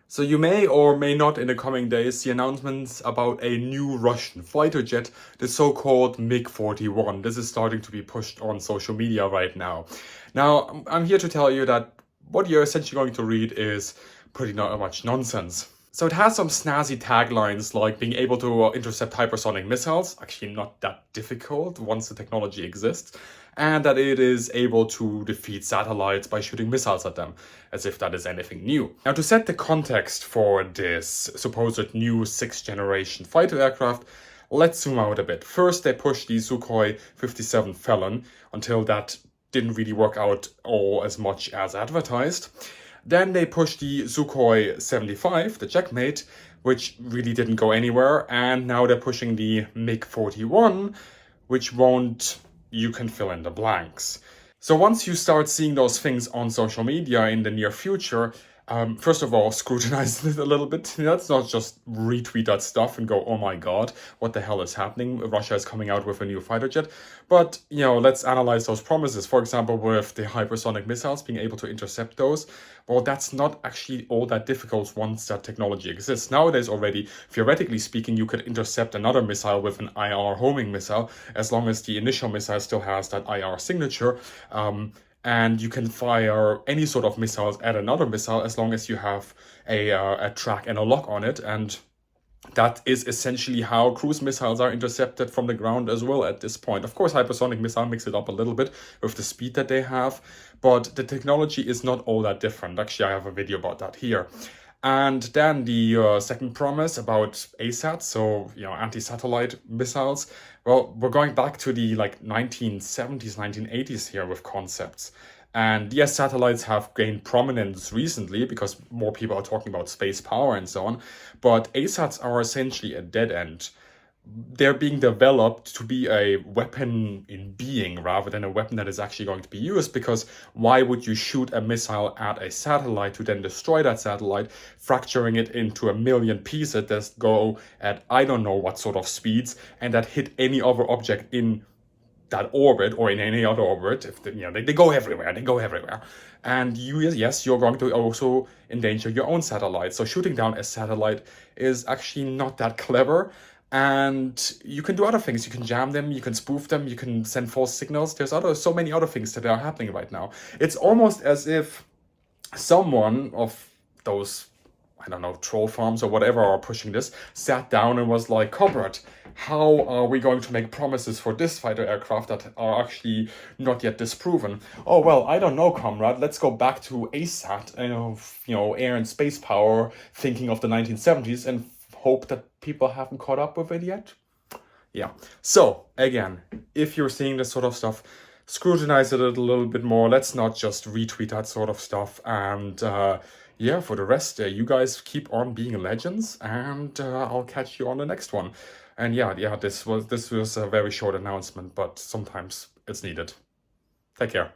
So you may or may not in the coming days see announcements about a new Russian fighter jet, the so-called MiG-41. This is starting to be pushed on social media right now. Now, I'm here to tell you that what you're essentially going to read is pretty much nonsense. So it has some snazzy taglines like being able to intercept hypersonic missiles, actually not that difficult once the technology exists, and that it is able to defeat satellites by shooting missiles at them, as if that is anything new. Now, to set the context for this supposed new 6th generation fighter aircraft, let's zoom out a bit. First, they pushed the Sukhoi 57 Felon until that didn't really work out all as much as advertised. Then they pushed the Sukhoi 75, the Checkmate, which really didn't go anywhere. And now they're pushing the MiG-41, which won't, you can fill in the blanks. So once you start seeing those things on social media in the near future, first of all, scrutinize it a little bit. Let's not just retweet that stuff and go, oh my god, what the hell is happening? Russia is coming out with a new fighter jet. But, let's analyze those promises. For example, with the hypersonic missiles, being able to intercept those. Well, that's not actually all that difficult once that technology exists. Nowadays already, theoretically speaking, you could intercept another missile with an IR homing missile, as long as the initial missile still has that IR signature. And you can fire any sort of missiles at another missile as long as you have a track and a lock on it. And that is essentially how cruise missiles are intercepted from the ground as well at this point. Of course, hypersonic missile mix it up a little bit with the speed that they have, but the technology is not all that different. Actually, I have a video about that here. And then the second promise about ASAT, so, anti-satellite missiles. Well, we're going back to the 1970s, 1980s here with concepts. And yes, satellites have gained prominence recently because more people are talking about space power and so on. But ASATs are essentially a dead end. They're being developed to be a weapon in being rather than a weapon that is actually going to be used, because why would you shoot a missile at a satellite to then destroy that satellite, fracturing it into a million pieces that go at I don't know what sort of speeds and that hit any other object in that orbit or in any other orbit? If they go everywhere, and you're going to also endanger your own satellite. So shooting down a satellite is actually not that clever. And you can do other things. You can jam them, you can spoof them, you can send false signals. There's so many other things that are happening right now. It's almost as if someone of those, I don't know, troll farms or whatever are pushing this, sat down and was like, Comrade, how are we going to make promises for this fighter aircraft that are actually not yet disproven? Oh, well, I don't know, Comrade. Let's go back to ASAT, air and space power, thinking of the 1970s, and hope that people haven't caught up with it yet. Yeah. So again, if you're seeing this sort of stuff, scrutinize it a little bit more. Let's not just retweet that sort of stuff. And for the rest, you guys keep on being legends, and I'll catch you on the next one. And this was a very short announcement, but sometimes it's needed. Take care.